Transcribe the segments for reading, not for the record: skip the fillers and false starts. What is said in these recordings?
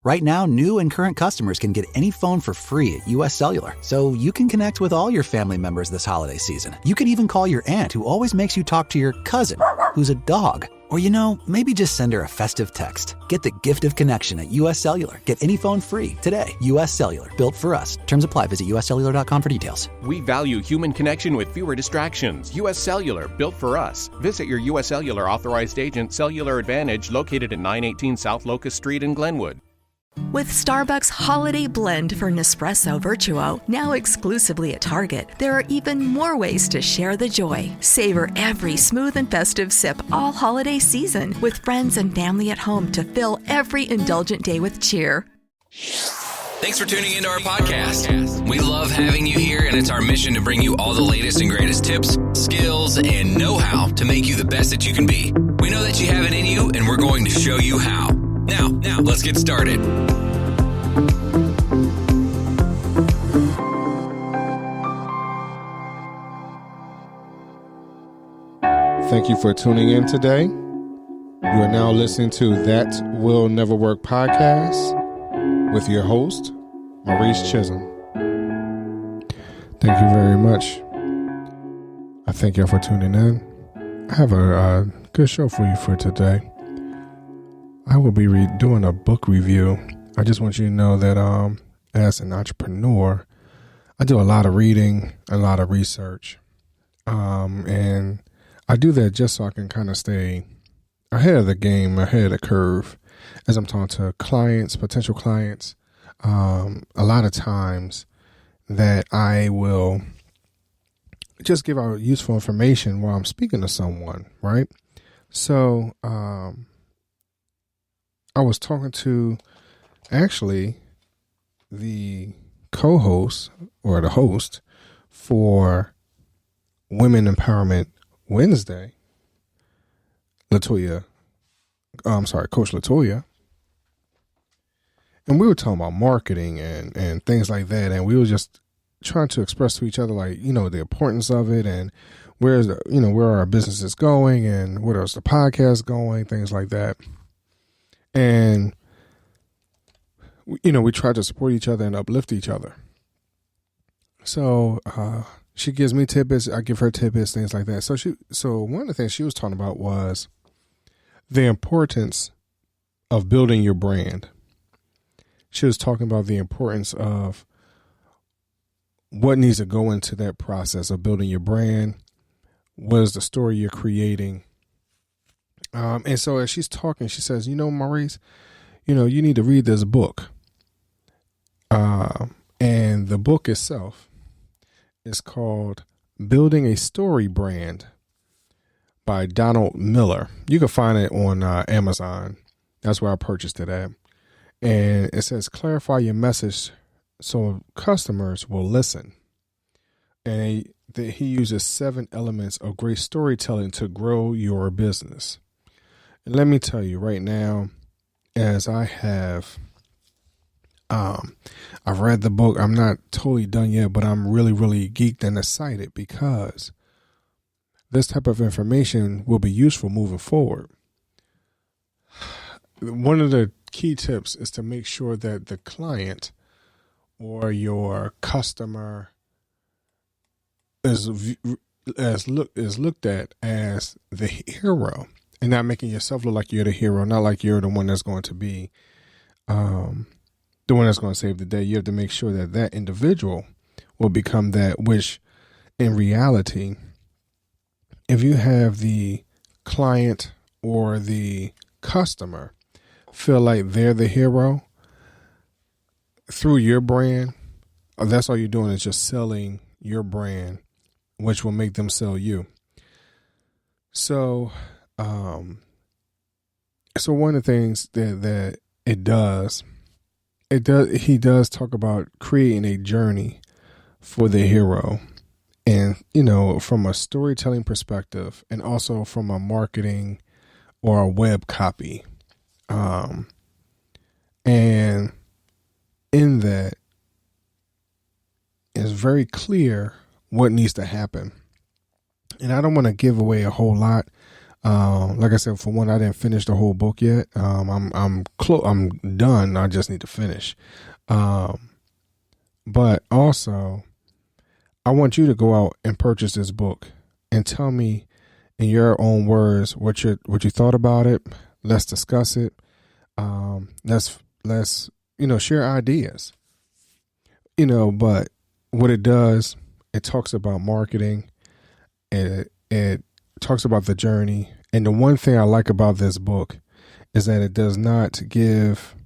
Right now, new and current customers can get any phone for free at US Cellular, so you can connect with all your family members this holiday season. You could even call your aunt, who always makes you talk to your cousin, who's a dog. Or, maybe just send her a festive text. Get the gift of connection at US Cellular. Get any phone free today. US Cellular, built for us. Terms apply. Visit uscellular.com for details. We value human connection with fewer distractions. US Cellular, built for us. Visit your US Cellular authorized agent, Cellular Advantage, located at 918 South Locust Street in Glenwood. With Starbucks Holiday Blend for Nespresso Virtuo, now exclusively at Target, there are even more ways to share the joy. Savor every smooth and festive sip all holiday season with friends and family at home to fill every indulgent day with cheer. Thanks for tuning into our podcast. We love having you here, and it's our mission to bring you all the latest and greatest tips, skills, and know-how to make you the best that you can be. We know that you have it in you, and we're going to show you how. Now, let's get started. Thank you for tuning in today. You are now listening to That Will Never Work podcast with your host, Maurice Chisholm. Thank you very much. I thank you for tuning in. I have a good show for you for today. I will be doing a book review. I just want you to know that as an entrepreneur, I do a lot of reading, a lot of research. And I do that just so I can kind of stay ahead of the game, ahead of the curve as I'm talking to clients, potential clients. A lot of times that I will just give out useful information while I'm speaking to someone, right? So, I was talking to actually the co-host or the host for Women Empowerment Wednesday, Coach Latoya. And we were talking about marketing and things like that. And we were just trying to express to each other, the importance of it and where our business is going and where is the podcast going, things like that. And, we try to support each other and uplift each other. So she gives me tidbits, I give her tidbits, things like that. So one of the things she was talking about was the importance of building your brand. She was talking about the importance of what needs to go into that process of building your brand. What is the story you're creating? And so as she's talking, she says, Maurice, you need to read this book. And the book itself is called Building a Story Brand by Donald Miller. You can find it on Amazon. That's where I purchased it at. And it says, clarify your message so customers will listen. And he uses 7 elements of great storytelling to grow your business. And let me tell you right now, as I have, I've read the book. I'm not totally done yet, but I'm really, really geeked and excited because this type of information will be useful moving forward. One of the key tips is to make sure that the client or your customer is looked at as the hero. And not making yourself look like you're the hero, not like you're the one that's going to be the one that's going to save the day. You have to make sure that that individual will become that, which in reality, if you have the client or the customer feel like they're the hero through your brand, that's all you're doing is just selling your brand, which will make them sell you. So, so one of the things that he does talk about creating a journey for the hero. And, from a storytelling perspective and also from a marketing or a web copy. And in that, it's very clear what needs to happen. And I don't want to give away a whole lot Like I said, for one, I didn't finish the whole book yet. I'm done. I just need to finish. But also, I want you to go out and purchase this book and tell me in your own words what you thought about it. Let's discuss it. Let's share ideas. But what it does, it talks about marketing. It talks about the journey. And the one thing I like about this book is that it does not give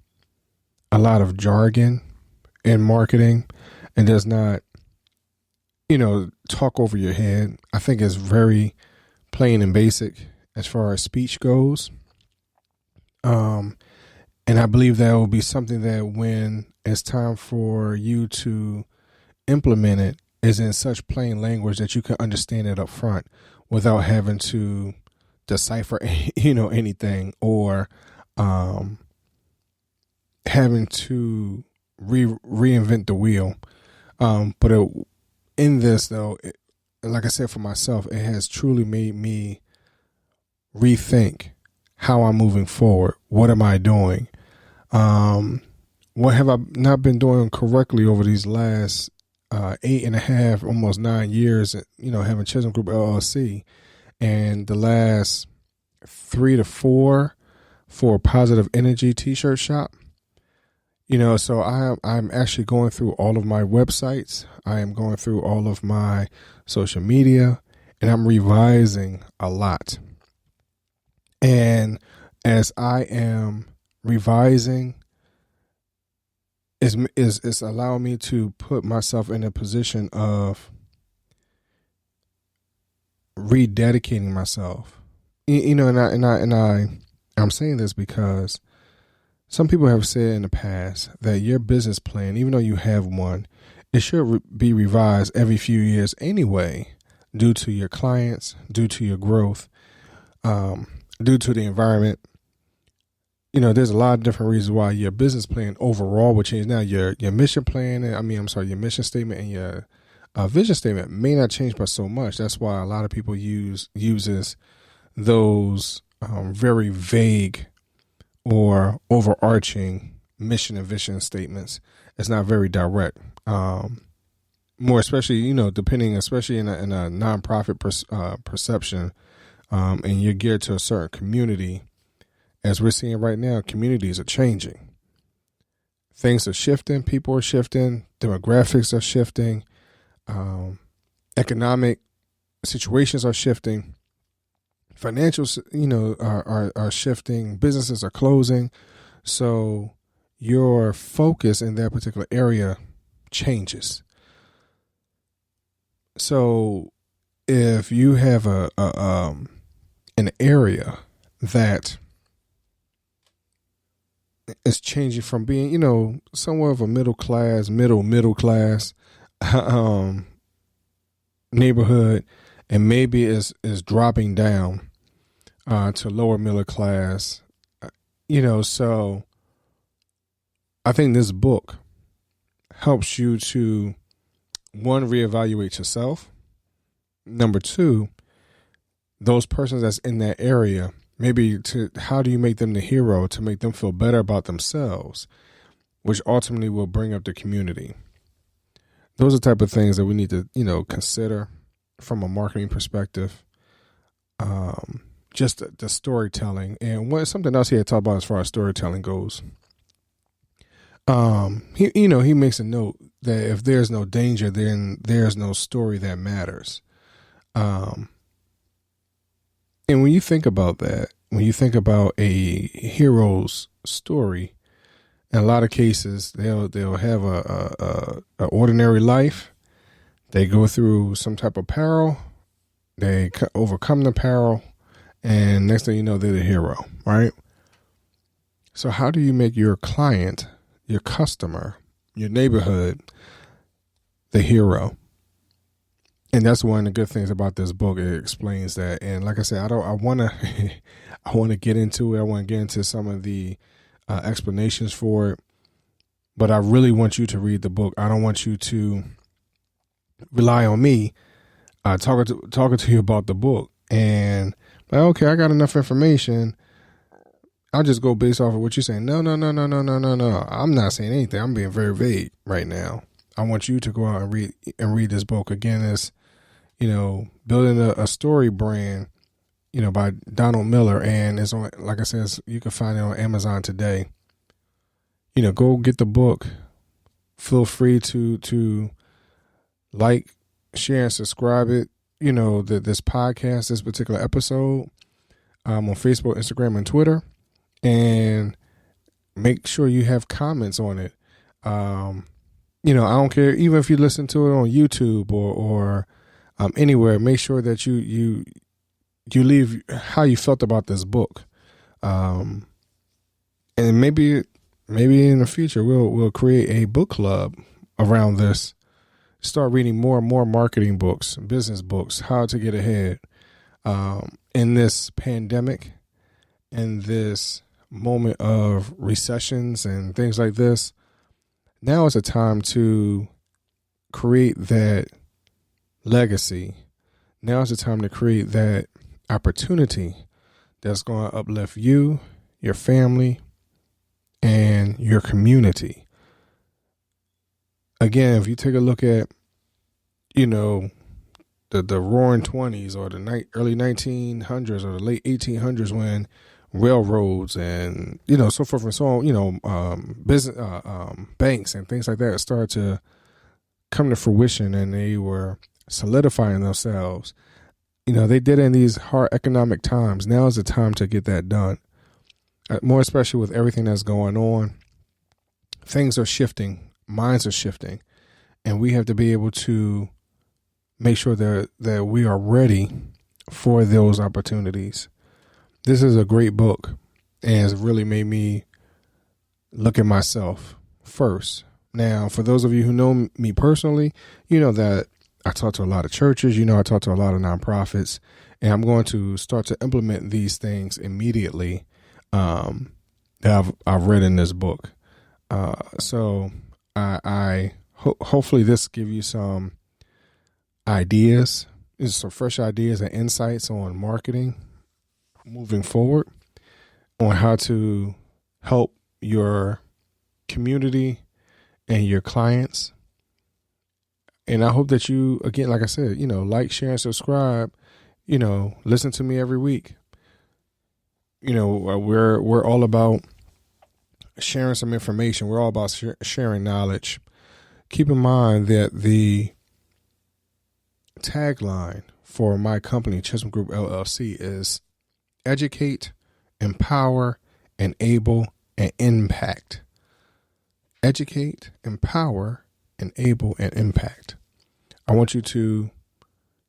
a lot of jargon in marketing and does not, talk over your head. I think it's very plain and basic as far as speech goes. And I believe that will be something that when it's time for you to implement it is in such plain language that you can understand it up front without having to decipher, anything or having to reinvent the wheel. But in this, though, like I said, for myself, it has truly made me rethink how I'm moving forward. What am I doing? What have I not been doing correctly over these last 8.5, almost 9 years, having Chisholm Group LLC, and the last 3 to 4 for Positive Energy T-shirt shop. So I'm actually going through all of my websites. I am going through all of my social media, and I'm revising a lot. And as I am revising, is allowing me to put myself in a position of rededicating myself. I'm saying this because some people have said in the past that your business plan, even though you have one, it should be revised every few years anyway, due to your clients, due to your growth, due to the environment. There's a lot of different reasons why your business plan overall would change. Now, your mission plan, your mission statement and your vision statement may not change by so much. That's why a lot of people uses those very vague or overarching mission and vision statements. It's not very direct. More especially, depending, especially in a nonprofit perception, and you're geared to a certain community. As we're seeing right now, communities are changing. Things are shifting. People are shifting. Demographics are shifting. Economic situations are shifting. Financials, are shifting. Businesses are closing. So your focus in that particular area changes. So if you have an area that is changing from being, somewhat of a middle class neighborhood, and maybe is dropping down to lower middle class, so I think this book helps you to, one, reevaluate yourself. Number two, those persons that's in that area, maybe how do you make them the hero to make them feel better about themselves, which ultimately will bring up the community. Those are the type of things that we need to, consider from a marketing perspective. Just the storytelling, and something else he had talked about as far as storytelling goes. He makes a note that if there's no danger, then there's no story that matters. And when you think about that, when you think about a hero's story, in a lot of cases, they'll have a ordinary life. They go through some type of peril. They overcome the peril, and next thing you know, they're the hero, right? So how do you make your client, your customer, your neighborhood, the hero? And that's one of the good things about this book. It explains that. And like I said, I want to get into it. I want to get into some of the explanations for it. But I really want you to read the book. I don't want you to rely on me talking to you about the book and Like, okay, I got enough information. I'll just go based off of what you're saying. No. I'm not saying anything. I'm being very vague right now. I want you to go out and read this book. Again, it's, building a story brand, by Donald Miller. And it's on, like I said, you can find it on Amazon today. Go get the book. Feel free to like, share, and subscribe it. This podcast, this particular episode, on Facebook, Instagram, and Twitter. And make sure you have comments on it. I don't care, even if you listen to it on YouTube or anywhere, make sure that you leave how you felt about this book. And maybe in the future we'll create a book club around this. Start reading more and more marketing books, business books, how to get ahead in this pandemic, in this moment of recessions and things like this. Now is a time to create that legacy. Now is the time to create that opportunity that's going to uplift you, your family, and your community. Again, if you take a look at, the roaring 20s or the early 1900s or the late 1800s, when railroads and, so forth and so on, business, banks and things like that started to come to fruition, and they were solidifying themselves. They did it in these hard economic times. Now is the time to get that done. More especially with everything that's going on. Things are shifting. Minds are shifting. And we have to be able to make sure that we are ready for those opportunities. This is a great book, and it's really made me look at myself first. Now, for those of you who know me personally, you know that I talk to a lot of churches, I talk to a lot of nonprofits, and I'm going to start to implement these things immediately that I've read in this book. So I hopefully this give you some ideas, some fresh ideas and insights on marketing moving forward, on how to help your community and your clients. And I hope that you, again, like I said, like, share, and subscribe, listen to me every week. We're all about sharing some information. We're all about sharing knowledge. Keep in mind that the tagline for my company, Chisholm Group LLC, is educate, empower, enable, and impact. Educate, empower, enable, and impact. I want you to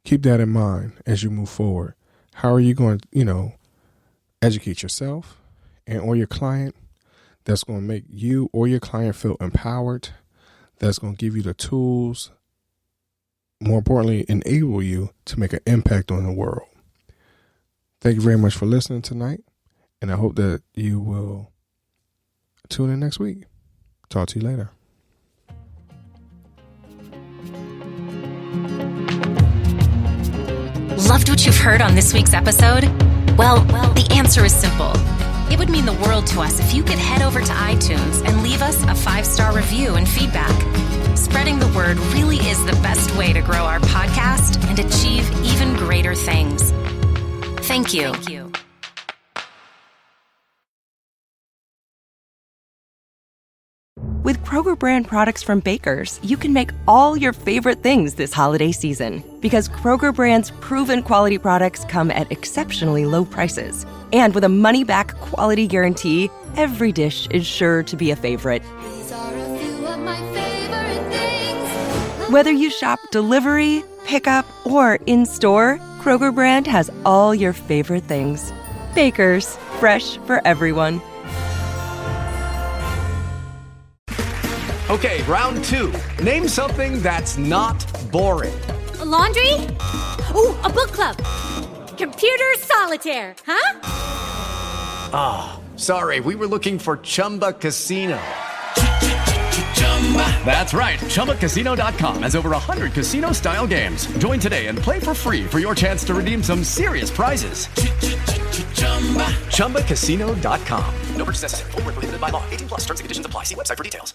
keep that in mind as you move forward. How are you going to, educate yourself or your client? That's going to make you or your client feel empowered. That's going to give you the tools, more importantly, enable you to make an impact on the world. Thank you very much for listening tonight, and I hope that you will tune in next week. Talk to you later. Loved what you've heard on this week's episode? Well, the answer is simple. It would mean the world to us if you could head over to iTunes and leave us a 5-star review and feedback. Spreading the word really is the best way to grow our podcast and achieve even greater things. Thank you. With Kroger brand products from Bakers, you can make all your favorite things this holiday season. Because Kroger brand's proven quality products come at exceptionally low prices. And with a money-back quality guarantee, every dish is sure to be a favorite. These are a few of my favorite things. Whether you shop delivery, pickup, or in-store, Kroger brand has all your favorite things. Bakers, fresh for everyone. Okay, round 2. Name something that's not boring. A laundry? Ooh, a book club. Computer solitaire, huh? Ah, oh, sorry, we were looking for Chumba Casino. That's right. ChumbaCasino.com has over 100 casino-style games. Join today and play for free for your chance to redeem some serious prizes. ChumbaCasino.com. No purchase necessary. Void where prohibited by law. 18+ terms and conditions apply. See website for details.